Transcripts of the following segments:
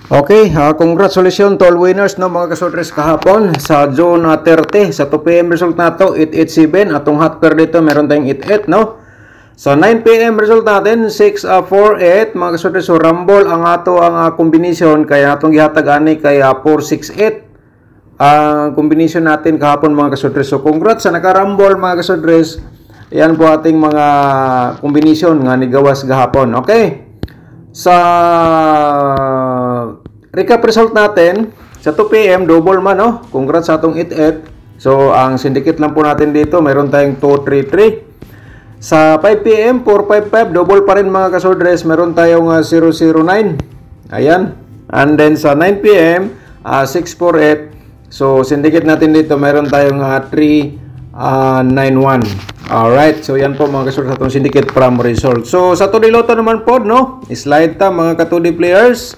Okay, congratulations to all winners no mga kasodres kahapon sa June 30 sa 2 PM result nato 887 atong hot pair dito meron tayong 88 no. Sa 9 PM result natin 648 mga kasodres, so rumble ang ato ang combination kaya atong gihatag ani kay 468 ang combination natin kahapon mga kasodres. So congrats sa naka-rumble mga kasodres. Yan po ating mga combination nga nigawas gahapon. Okay. Sa recap result natin sa 2 PM double man no. Congrats sa atong 88. So ang syndicate lang po natin dito mayroon tayong 233. Sa 5 PM 455 double pa rin mga kasodres, meron tayong 009. Ayan. And then sa 9 PM 648. So syndicate natin dito meron tayong 391. Alright, so yan po mga kasodres atong syndicate from result. So sa 2D Lotto naman po no, slide ta mga ka-2D players.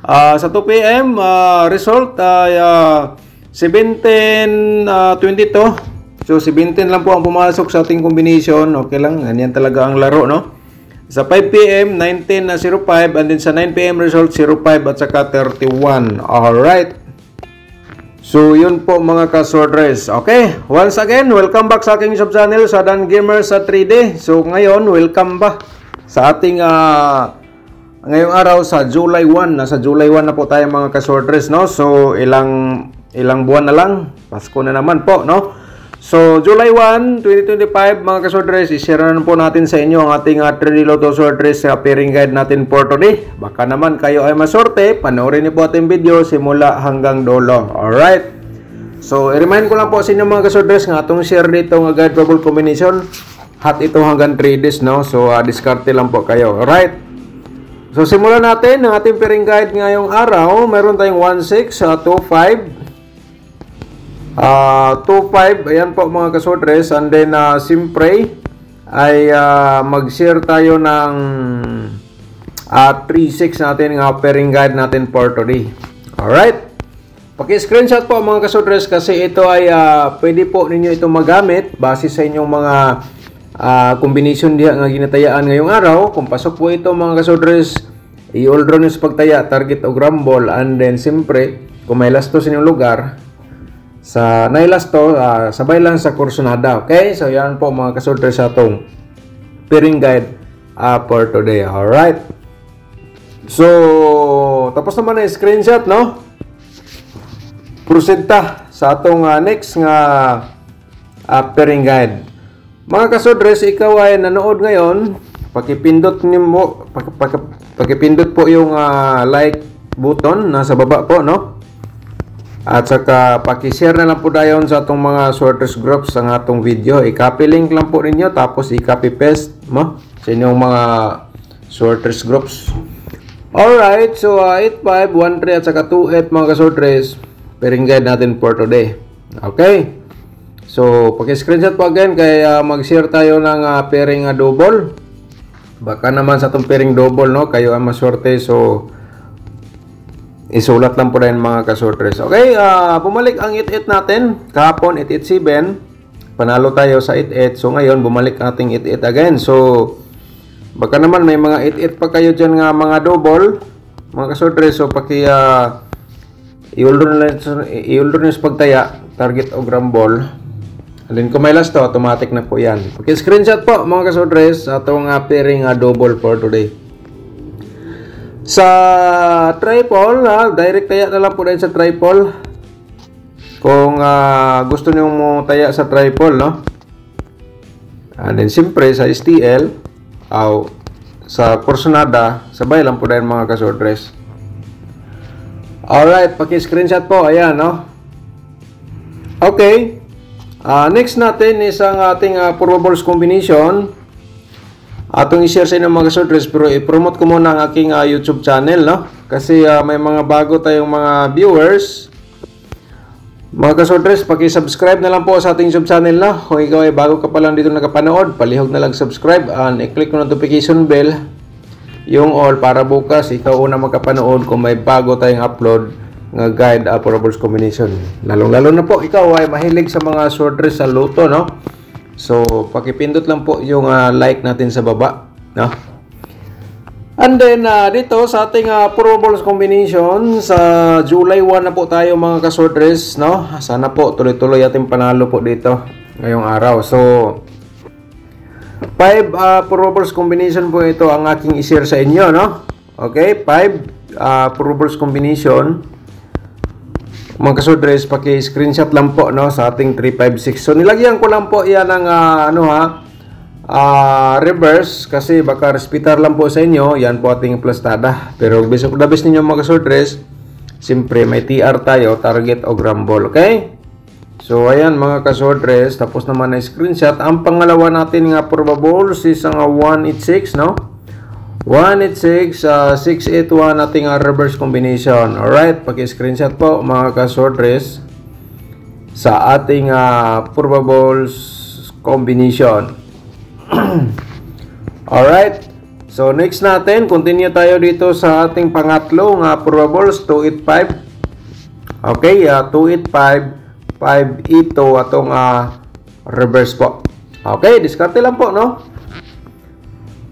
Sa 2 PM result ay 17-22. So 17 lang po ang pumasok sa ating combination. Okay lang, ganyan talaga ang laro no. Sa 5 PM 19-05 and then sa 9 PM result 05 at saka 31. Alright. So yun po mga kasodres. Okay, once again, welcome back sa aking YouTube channel sa Dan Gamer sa 3D. So ngayon, welcome ba sa ating ngayong araw sa July 1. Nasa July 1 na po tayo mga kasodres no. So ilang buwan na lang, Pasko na naman po no. So July 1, 2025 mga kasodres, i-share na po natin sa inyo ang ating 3D Lotto Sortres sa pairing guide natin for today. Baka naman kayo ay masorte, panoorin niyo po ating video simula hanggang dulo. Alright. So i-remind ko lang po sa inyo mga kasodres nga atong share dito nga guide bubble combination. Hot ito hanggang 3 days no. So diskarte lang po kayo. Alright. So simulan natin ang ating pairing guide ngayong araw. Meron tayong 16, 25 25, ayan po mga kasodres. And then simpre ay mag-share tayo ng 36 natin nga pairing guide natin for today. Alright, paki-screenshot po mga kasodres kasi ito ay pwede po ninyo itong magamit base sa inyong mga combination diha nga ginatayaan ngayong araw. Kung pasok po ito mga kasodres, i-all draw nyo sa pagtaya, target o rumble. And then simpre kung may lasto sa inyong lugar sa nailasto, sabay lang sa kursonada. Okay? So, yan po mga kasodres sa itong pairing guide for today. Alright. So, tapos naman na screenshot, no? Proceed ta sa itong next nga pairing guide. Mga kasodres, ikaw ay nanood ngayon, pakipindot po yung like button nasa baba po, no? At saka paki-share na lang po dayon sa atong mga sorters groups ang atong video. I-copy link lang po ninyo tapos i-copy paste mo sa inyong mga sorters groups. Alright, so 85, 13 at saka 28 mga kasorters pairing guide natin for today. Okay. So paki-screenshot po again kaya mag-share tayo ng pairing double. Baka naman sa atong pairing double no kayo ang maswerte, so isulat lang po rin mga kasortres. Okay, bumalik ang 88 natin. Kahapon 887. Panalo tayo sa 88. So ngayon bumalik ating 88 again. So baka naman may mga 88 pa kayo dyan nga mga double mga kasortres. So paki i-uldo nyo sa pagtaya, target o rumble. And then kung may last to, automatic na po yan. Okay, screenshot po mga kasortres atong pairing double for today. Sa triple, direct taya na lang po rin sa triple. Kung gusto nyo mo taya sa triple, no? And then, siyempre, sa STL, sa kursonada, sabay lang po rin mga kasodres. Alright, paki-screenshot po. Ayan, no? Okay. Next natin is ang ating probables combination. Atong i-share sa inyo mga kasodres, pero i-promote ko muna ang aking YouTube channel, no? Kasi may mga bago tayong mga viewers. Mga kasodres, paki-subscribe na lang po sa ating YouTube channel, no? Kung ikaw ay bago ka pa lang dito nakapanood, palihog na lang subscribe and i-click mo notification bell, yung all, para bukas ikaw una makapanood kung may bago tayong upload nga guide probables combination. Lalong-lalo na po ikaw ay mahilig sa mga sortres sa loto, no? So, pakipindot lang po yung like natin sa baba, no? And then, dito sa ating probables combination, sa July 1 na po tayo mga kasordres, no? Sana po tuloy-tuloy ating panalo po dito ngayong araw. So, 5 probables combination po ito ang aking i-share sa inyo, no? Okay, 5 probables combination. Mga kasordres, paki-screenshot lang po, no, sa ating 356. So, nilagyan ko lang po yan ng, reverse kasi baka respitar lang po sa inyo. Yan po ating plastada. Pero bisop dabis ninyo mga kasordres, siyempre may TR tayo, target o grumble. Okay? So ayan mga kasordres, tapos naman na screenshot. Ang pangalawa natin nga probables is ang 186, no? 186, 681 ating reverse combination. Alright, paki-screenshot po mga kasordres sa ating probables combination. Alright, so next natin, continue tayo dito sa ating pangatlong probables, 285. Okay, 285, 5 ito atong reverse po. Okay, diskarte lang po, no?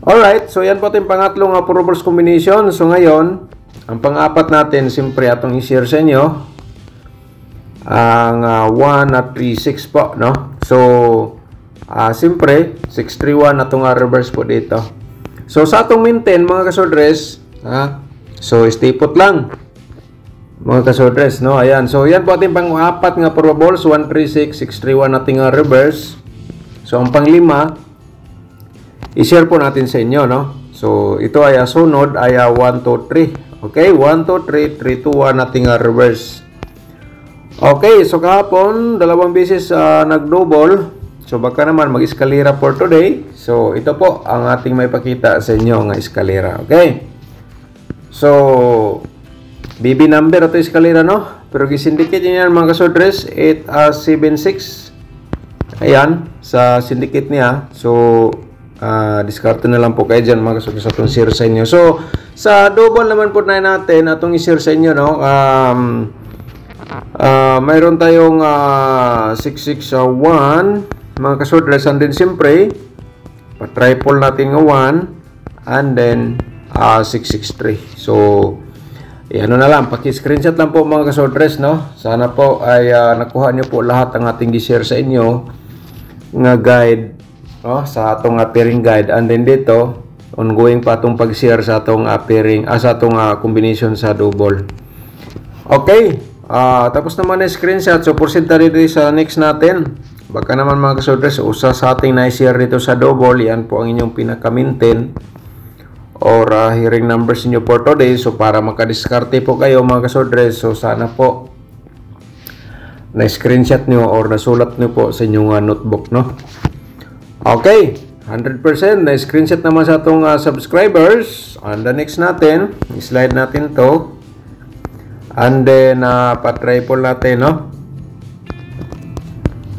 Alright, so yan po ating pangatlong probables combination. So ngayon, ang pang-apat natin, siyempre atong i-share sa inyo ang 136 po, no? So siyempre, 631 na itong reverse po dito. So, sa atong maintain, mga kasordres, so, stay put lang, mga kasordres, no? Ayan. So, yan po ating pang-apat nga probables, 136, 631 nating reverse. So, ang pang-lima, i-share po natin sa inyo, no? So, ito ay sunod, ay 1, 2, 3. Okay? 1, 2, 3, 3, 2, 1 nating reverse. Okay. So, kahapon, dalawang beses nag-double. So, baka naman mag-eskalera for today. So, ito po ang ating may pakita sa inyo ng eskalera. Okay? So, BB number ito eskalera, no? Pero gisindicate niya mga kasordres, 876. Ayan, sa syndicate niya. So, discard na lang po kayo dyan mga kasordres atong share sa inyo. So, sa double naman po na natin, atong i-share sa inyo, no? Mayroon tayong 661 mga kasordres, and then siyempre pa-triple natin ng 1 and then 663. So ano na lang, paki-screenshot lang po mga kasordres, no? Sana po ay nakuha nyo po lahat ang ating i-share sa inyo nga guide, no? Sa atong pairing guide, and then dito ongoing pa atong pag-share sa atong pairing, sa atong combination sa double. Okay, tapos naman na screenshot. So proceed tayo dito sa next natin. Baka naman mga kasordres, usa sa ating na-share dito sa double, yan po ang inyong pinaka-maintain or hearing numbers niyo for today. So para makadiskarte po kayo mga kasordres, so sana po na-screenshot nyo or nasulat nyo po sa inyong notebook, no? Okay, 100% na-screenshot naman sa itong subscribers. And the next natin, slide natin to, and then pa-triple natin, no?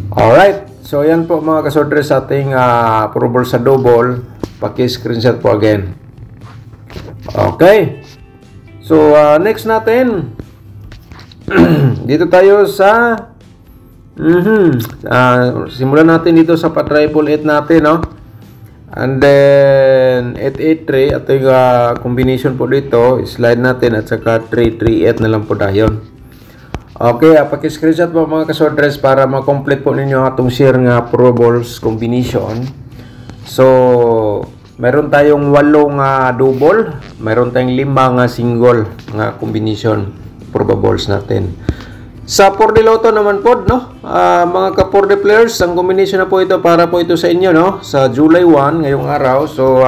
Alright, so yan po mga kasordres sa ating probable sa double. Paki-screenshot po again. Okay, so next natin, dito tayo sa simulan natin dito sa pa-triple 8 natin, no? And then 883 at yung combination po dito, slide natin at saka 338 na lang po dayon. Okay, paki-screenshot po mga kasordres para ma-complete po ninyo atong share nga probables combination. So, meron tayong 8 nga double, meron tayong 5 nga single nga combination probables natin. Sa 4D Lotto naman po, no? Mga ka-4D players, ang combination na po ito para po ito sa inyo, no? Sa July 1 ngayong araw. So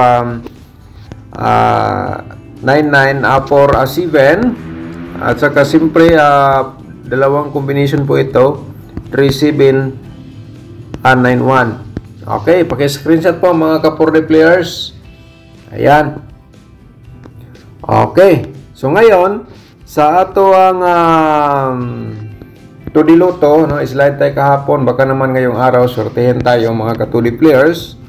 99 for 7 at saka siyempre dalawang combination po ito, 37 and 91. Okay, paki-screenshot po mga ka-4D players. Ayan. Okay. So ngayon, sa ato ang 2D Lotto, no, slide tayo kahapon, baka naman ngayong araw sortehin tayo mga ka-2D players.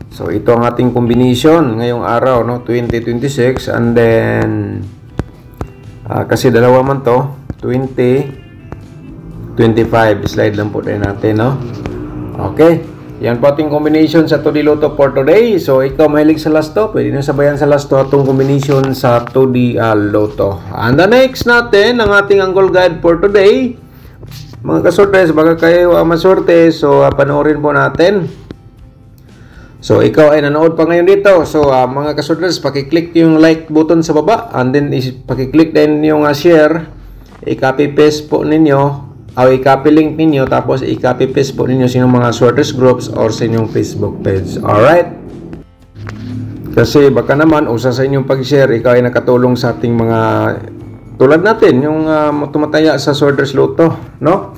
So ito ang ating combination ngayong araw, no, 2026, and then kasi dalawa man to, 20, 25. Slide lang po tayo natin, no? Okay. Yan po ating combination sa 2D Lotto for today. So, ikaw mahilig sa Lasto, pwede nyo sabayan sa Lasto atong combination sa 2D Lotto. And the next natin, ang ating angle guide for today. Mga kasortes, baka kayo masorte, so panoorin po natin. So, ikaw ay nanood pa ngayon dito. So, mga kasortes, pakiclick yung like button sa baba. And then, pakiclick din yung share. I-copy paste po ninyo. I-copy link ninyo, tapos i-copy paste po ninyo sa inyong mga sorters groups or sa inyong Facebook page. Alright? Kasi baka naman, usa sa inyong pag-share, ikaw ay nakatulong sa ating mga tulad natin, yung tumataya sa sorters Lotto, no?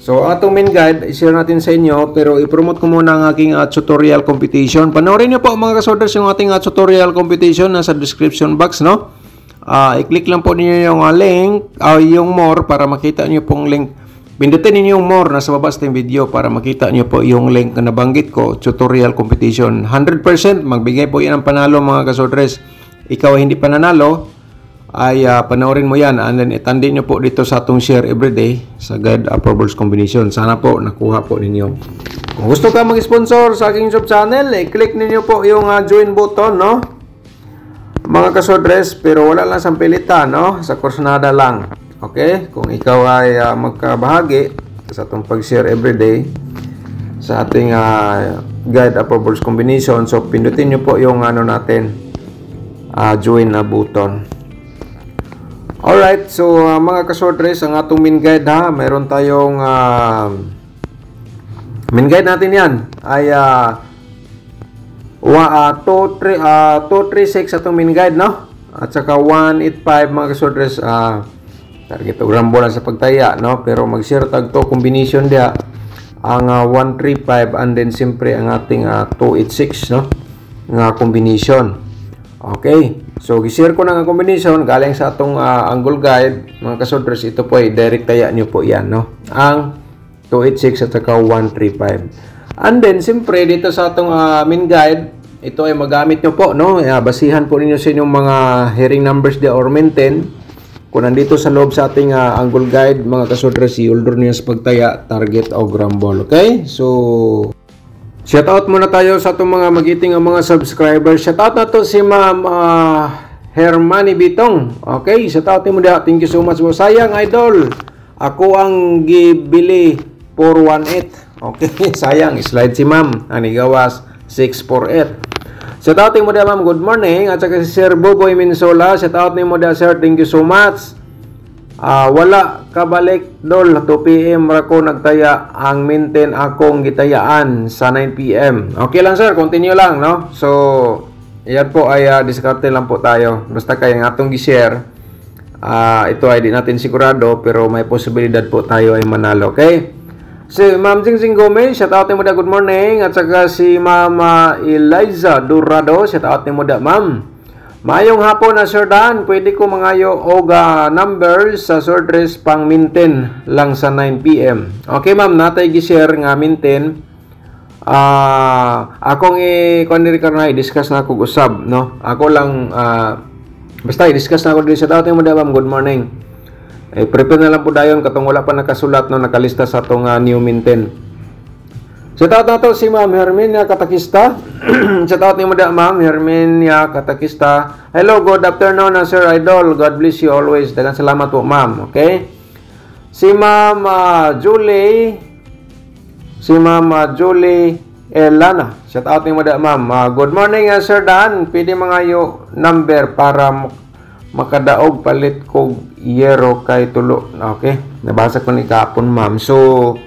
So, atong main guide, i-share natin sa inyo, pero i-promote ko muna ang aking tutorial competition. Panoorin nyo po mga kasorters yung ating tutorial competition nasa description box, no? I-click lang po ninyo yung link, yung more, para makita nyo pong link. Pindutin ninyo yung more nasa baba sa video para makita nyo po yung link na nabanggit ko, tutorial competition. 100% magbigay po yan ng panalo mga kasortres. Ikaw ay hindi pa nanalo, ay panoorin mo yan and then itandin nyo po dito sa atong share everyday sa guide approvals combination. Sana po nakuha po ninyo. Kung gusto ka mag-sponsor sa aking YouTube channel, click ninyo po yung join button, no? Mga kasortres, pero wala lang sa pilitan, no? Sa kursunada lang. Okay? Kung ikaw ay magkabahagi sa itong pag-share everyday sa ating guide approvals combination, so pindutin nyo po yung natin join na button. Alright, so mga kasortres, ang atong main guide mayroon tayong main guide natin yan ay 236 atong main guide, no? At saka 185 mga kasortres target o rambo lang sa pagtaya, no? Pero mag-share tag to combination dia ang 135 and then siyempre ang ating 286, no? Nga combination. Okay. So gi-share ko na ang combination galing sa atong angle guide mga kasortres. Ito po ay direct taya niyo po yan, no? Ang 286 at saka 135. And then siyempre dito sa atong main guide, ito ay magamit nyo po, no? Basihan po ninyo sa inyong mga hearing numbers dia or maintain. Kung nandito sa loob sa ating angle guide, mga kasortres, i-order niyo sa pagtaya, target o grumble. Okay? So, shoutout muna tayo sa itong mga magiting ang mga subscribers. Shoutout na to si Ma'am Hermani Bitong. Okay? Shoutout mo dia. Thank you so much. Sayang, idol. Ako ang gibili 418. Okay? Sayang. Slide si Ma'am. Anigawas 648. Shoutout mo dia ma'am, good morning. At saka si Sir Boboy Minsola, shoutout mo dia sir, thank you so much. Wala kabalik dol, 2 PM rako nagtaya, ang maintain akong gitayaan sa 9 PM. Okay lang sir, continue lang, no? So, yan po ay diskarte lang po tayo. Basta kayong atong gi-share, ito ay di natin sigurado, pero may posibilidad po tayo ay manalo, okay? Si Ma'am Jingsing Gomez, shoutout mo da, good morning. At saka si Mama Eliza Durado, shoutout mo da, ma'am. Mayong hapon na Sir Dan, pwede ko mangayo og numbers sa sortress pang maintain lang sa 9 PM. Okay ma'am, natay gi-share nga maintain. Akong i-condir ka na, i-discuss na ako usab, no? Ako lang, basta i-discuss na ako dito. Shoutout mo da, ma'am, good morning. Prepare na lang po dayon katong wala pa nakasulat, no, nakalista sa atong new maintain. Shoutout na to si Ma'am Herminia Katakista. Shoutout nimo da Ma'am Herminia Katakista. Hello, good afternoon Sir Idol. God bless you always. Daghang salamat po ma'am. Okay? Si Ma'am Julie Elana. Shoutout nimo da ma'am. Good morning Sir Dan. Pwede mangayo number para makadaog palit ko yero kay tulo. Okay, nabasa ko ni kapon ma'am. So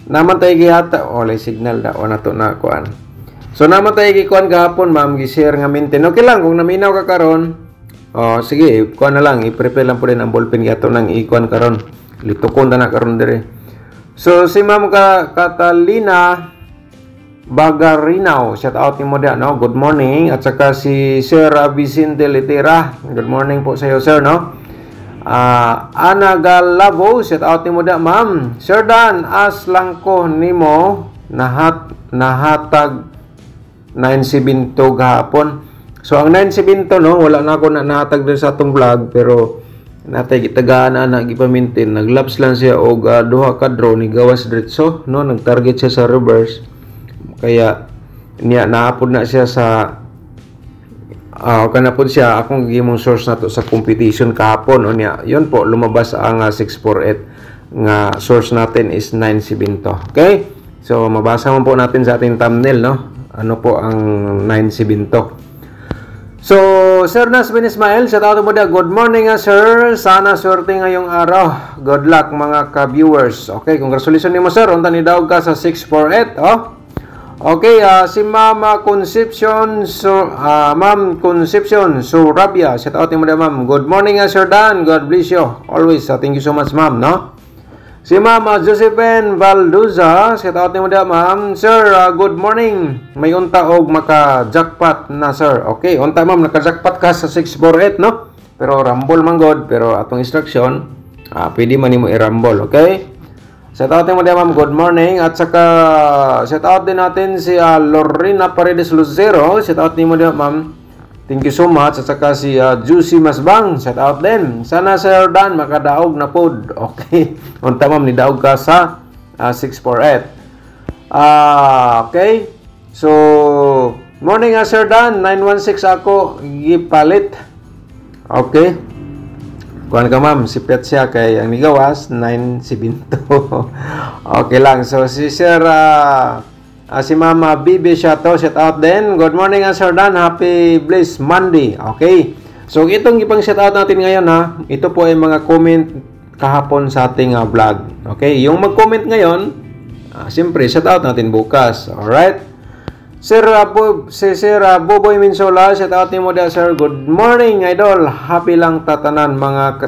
naman tayo gihata olay signal da o nato na kuan. So naman tayo gikuan gahapon ma'am, gi-share nga maintain. Okay lang kung naminaw ka karon. Sige, kuan na lang, i-prepare lang po din ang ballpen gato nang ikuan karon. Litukon na karon dire. So si Ma'am Catalina Bagarinaw, shout out ni mo dia, no? Good morning. At saka si Sir Vicente Litera, good morning po sa iyo sir, no? Ana Galabo, shout out ni mo dia, ma'am. Sir Dan, as lang ko nimo nahatag 972 gahapon. So ang 972, no, wala na ako na nahatag din sa atong vlog, pero natay gitagaan na gipamintin. Naglaps lang siya og duha ka draw ni gawas diretso, no? Nagtarget siya sa reverse. Kaya niya naapod na siya sa kana po siya akong gimong source na to sa competition kahapon o niya. Yun po lumabas ang 648 nga source natin is 972. Okay? So mabasa mo po natin sa ating thumbnail, no? Ano po ang 972. So, Sir Nasbin Ismail, shout out mo da. Good morning, sir. Sana swerte ngayong araw. Good luck, mga ka-viewers. Okay, congratulations mo, sir. Unta ni daog ka sa 648, oh. Okay, si Ma'am Concepcion, Ma'am Concepcion Surabia. Shout out mo da, ma'am. Good morning, Sir Dan. God bless you. Always. Thank you so much, ma'am, no? Si Ma'am Josephine Valduza, shout out mo da, ma'am. Sir, good morning. May unta og maka-jackpot na, sir. Okay, unta, ma'am, naka-jackpot ka sa 648, no? Pero rumble man god, pero atong instruction, pwede man nimo i-rumble, okay? Shout out mo da, ma'am. Good morning. At saka shout out din natin si Lorena Paredes Lucero. Shout out nimo da, ma'am. Thank you so much. At saka si Juicy Masbang. Shout out din. Sana Sir Dan makadaog na pod. Okay. Unta, ma'am, ni daog ka sa 648. Okay. So, morning, Sir Dan. 916 ako gipalit. Okay. Kuhan ka, ma'am. Si Petsia kay ang nigawas 972. Okay lang. So, si Sir si Mama Bibi Shato, shout out din. Good morning, Sir Dan. Happy blessed Monday. Okay. So, itong ipang shout out natin ngayon, ha. Ito po ay mga comment kahapon sa ating vlog. Okay. Yung mag-comment ngayon, siyempre, shout out natin bukas. Alright. Sir Boboy Minsola, shout out mo da, sir. Good morning, idol. Happy lang tatanan, mga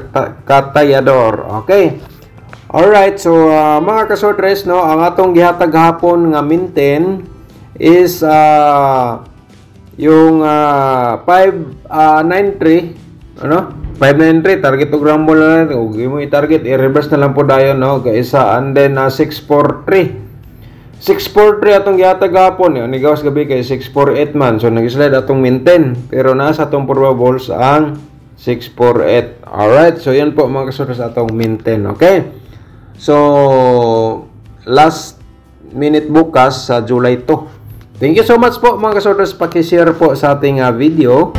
katayador. Okay. Alright, so mga kasortres, no, ang atong gihatag hapon nga minten is yung 593, ano? 593 target og rumble na natin. Ug imo i-target i-reverse na lang po dayon, no, kaisa, and then 643. 643 atong gihatag hapon, ni gawas gabi kay 648 man. So nag-slide atong minten, pero nasa atong probables ang 648. Alright, so yan po mga kasortres atong minten, okay? So, last minute bukas sa July 2. Thank you so much po mga kasorters. Paki-share po sa ating video.